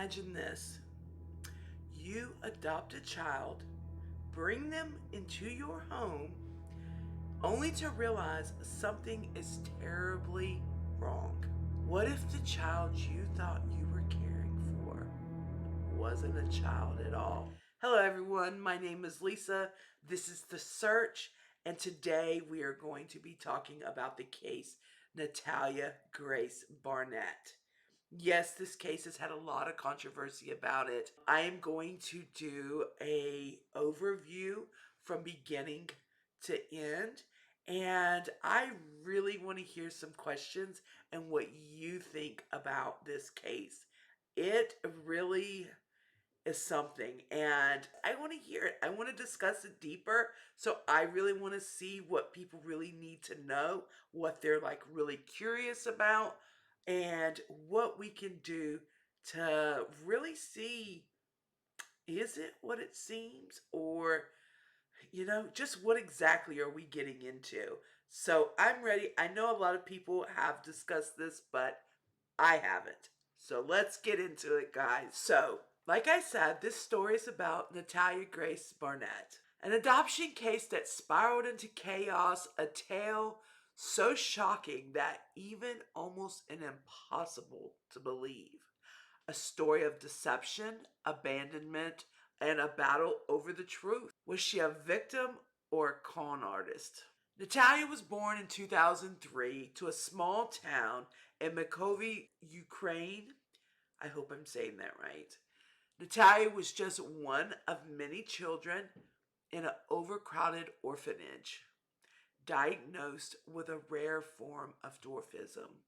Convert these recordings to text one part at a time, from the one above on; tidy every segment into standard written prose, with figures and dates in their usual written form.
imagine this. You adopt a child, bring them into your home, only to realize something is terribly wrong. What if the child you thought you were caring for wasn't a child at all? Hello everyone, my name is Lisa. This is The Search, and today we are going to be talking about the case Natalia Grace Barnett. Yes, this case has had a lot of controversy about it. I am going to do a overview from beginning to end, and I really want to hear some questions and what you think about this case. It really is something, and I want to hear it. I want to discuss it deeper. So I really want to see what people really need to know, what they're like really curious about, and what we can do to really see, is it what it seems, or just what exactly are we getting into? So I'm ready. I know a lot of people have discussed this, but I haven't. So let's get into it, guys. So, like I said, this story is about Natalia Grace Barnett, an adoption case that spiraled into chaos, a tale so shocking that even almost an impossible to believe. A story of deception, abandonment, and a battle over the truth. Was she a victim or a con artist? Natalia was born in 2003 to a small town in Micheal, Ukraine. I hope I'm saying that right. Natalia was just one of many children in an overcrowded orphanage, diagnosed with a rare form of dwarfism.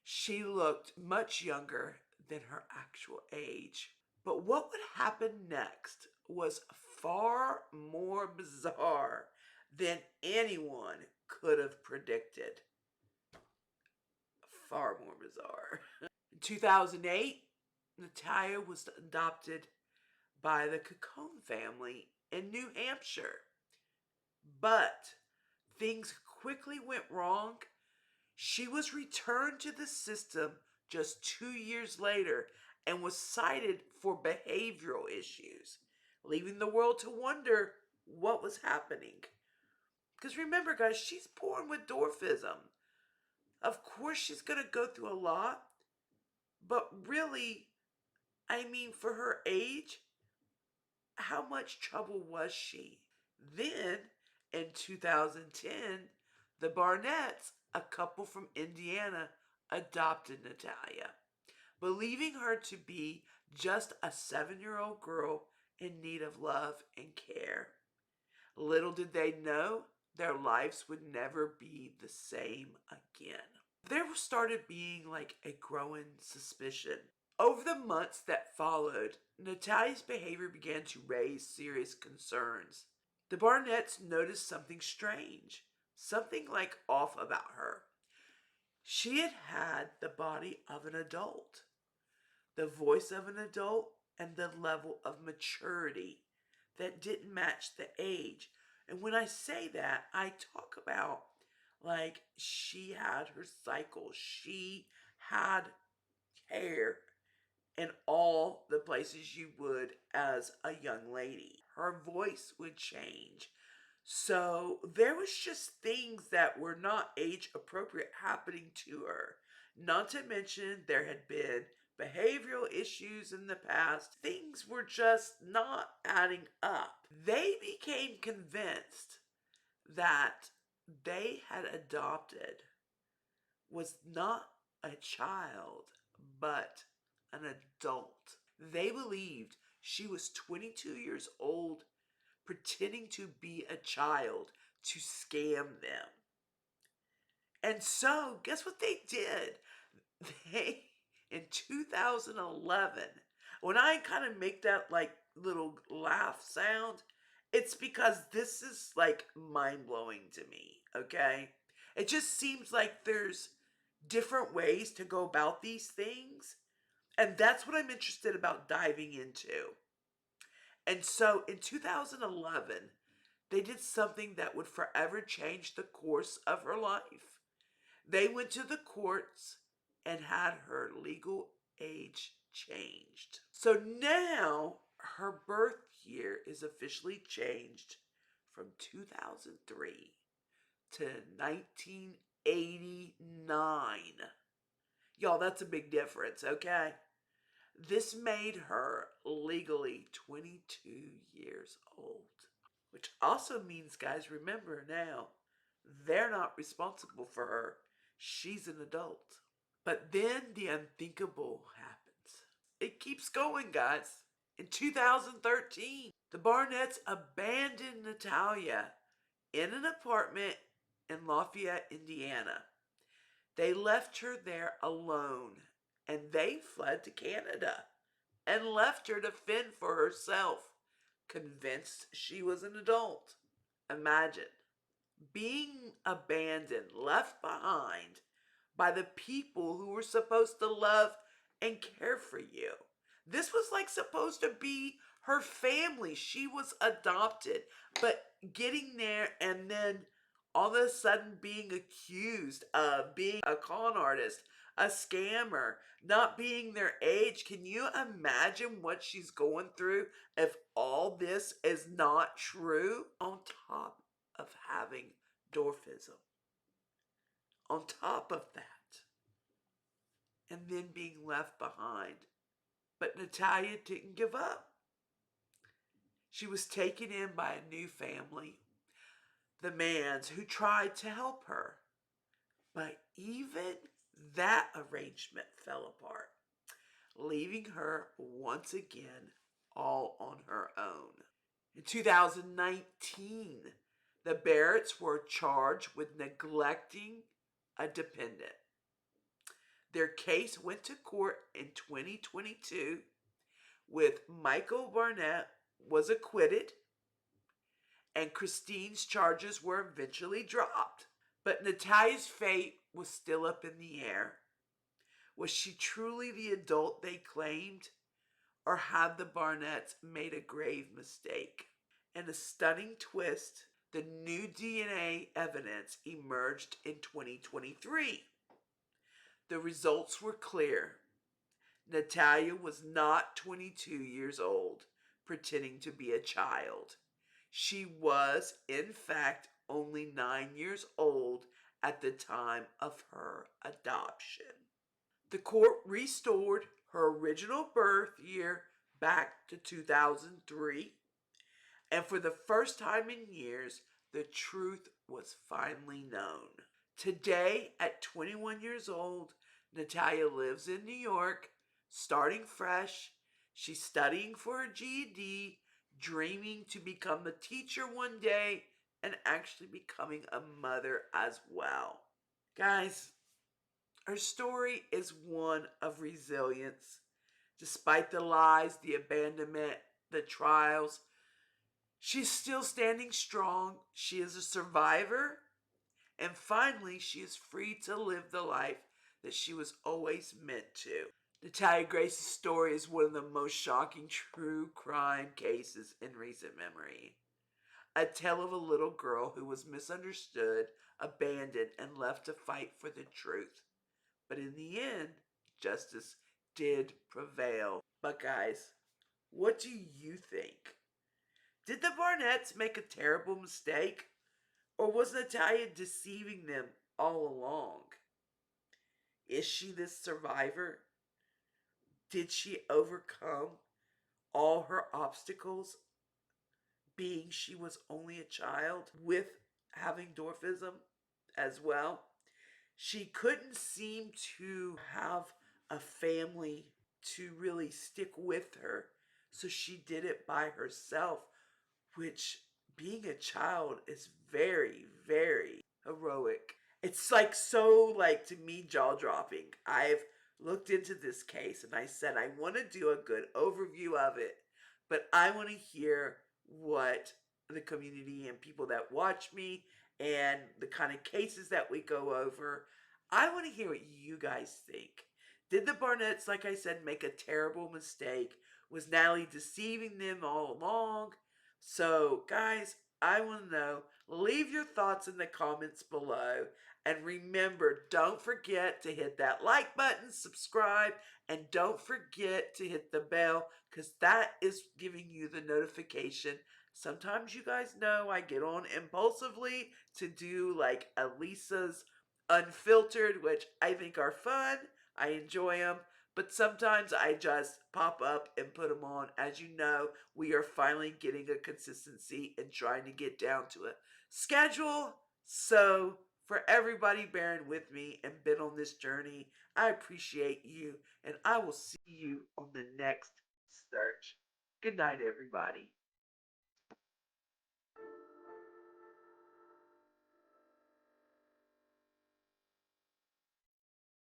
She looked much younger than her actual age. But what would happen next was far more bizarre than anyone could have predicted. Far more bizarre. In 2008, Natalia was adopted by the Cacone family in New Hampshire. But things quickly went wrong. She was returned to the system just 2 years later and was cited for behavioral issues, leaving the world to wonder what was happening. Because remember, guys, she's born with dwarfism. Of course, she's going to go through a lot, but really, I mean, for her age, how much trouble was she? Then, in 2010, the Barnetts, a couple from Indiana, adopted Natalia, believing her to be just a 7-year-old girl in need of love and care. Little did they know their lives would never be the same again. There started being like a growing suspicion. Over the months that followed, Natalia's behavior began to raise serious concerns. The Barnetts noticed something strange, something like off about her. She had had the body of an adult, the voice of an adult, and the level of maturity that didn't match the age. And when I say that, I talk about like she had her cycle, she had hair in all the places you would as a young lady. Her voice would change. So there was just things that were not age appropriate happening to her. Not to mention there had been behavioral issues in the past. Things were just not adding up. They became convinced that they had adopted was not a child, but an adult. They believed she was 22 years old, pretending to be a child to scam them. And so, guess what they did? They, in 2011, when I kind of make that like little laugh sound, it's because this is like mind blowing to me, okay? It just seems like there's different ways to go about these things. And that's what I'm interested about diving into. And so in 2011, they did something that would forever change the course of her life. They went to the courts and had her legal age changed. So now her birth year is officially changed from 2003 to 1989. Y'all, that's a big difference, okay? This made her legally 22 years old. Which also means, guys, remember now, they're not responsible for her. She's an adult. But then the unthinkable happens. It keeps going, guys. In 2013, the Barnetts abandoned Natalia in an apartment in Lafayette, Indiana. They left her there alone, and they fled to Canada and left her to fend for herself, convinced she was an adult. Imagine being abandoned, left behind by the people who were supposed to love and care for you. This was like supposed to be her family. She was adopted, but getting there and then all of a sudden being accused of being a con artist, a scammer, not being their age. Can you imagine what she's going through if all this is not true? On top of having dwarfism. On top of that. And then being left behind. But Natalia didn't give up. She was taken in by a new family, the Manns, who tried to help her. But even that arrangement fell apart, leaving her once again all on her own. In 2019, the Barretts were charged with neglecting a dependent. Their case went to court in 2022 with Micheal Barnett was acquitted and Kristine's charges were eventually dropped. But Natalia's fate was still up in the air. Was she truly the adult they claimed? Or had the Barnetts made a grave mistake? In a stunning twist, the new DNA evidence emerged in 2023. The results were clear. Natalia was not 22 years old, pretending to be a child. She was, in fact, only 9 years old at the time of her adoption. The court restored her original birth year back to 2003, and for the first time in years, the truth was finally known. Today, at 21 years old, Natalia lives in New York, starting fresh. She's studying for her GED, dreaming to become a teacher one day, and actually becoming a mother as well. Guys, her story is one of resilience. Despite the lies, the abandonment, the trials, she's still standing strong. She is a survivor. And finally, she is free to live the life that she was always meant to. Natalia Grace's story is one of the most shocking true crime cases in recent memory. A tale of a little girl who was misunderstood, abandoned, and left to fight for the truth. But in the end, justice did prevail. But guys, what do you think? Did the Barnetts make a terrible mistake? Or was Natalia deceiving them all along? Is she this survivor? Did she overcome all her obstacles, being she was only a child with having dwarfism as well? She couldn't seem to have a family to really stick with her, so she did it by herself, which being a child is very, very heroic. It's like so, like, to me, jaw-dropping. I've looked into this case and I said I want to do a good overview of it, but I want to hear what the community and people that watch me and the kind of cases that we go over, I want to hear what you guys think. Did the Barnetts, like I said, make a terrible mistake? Was Natalie deceiving them all along? So, guys, I want to know. Leave your thoughts in the comments below. And remember, don't forget to hit that like button, subscribe, and don't forget to hit the bell because that is giving you the notification. Sometimes you guys know I get on impulsively to do like Elisa's Unfiltered, which I think are fun. I enjoy them. But sometimes I just pop up and put them on. As you know, we are finally getting a consistency and trying to get down to a schedule. So, for everybody bearing with me and been on this journey, I appreciate you. And I will see you on the next search. Good night, everybody.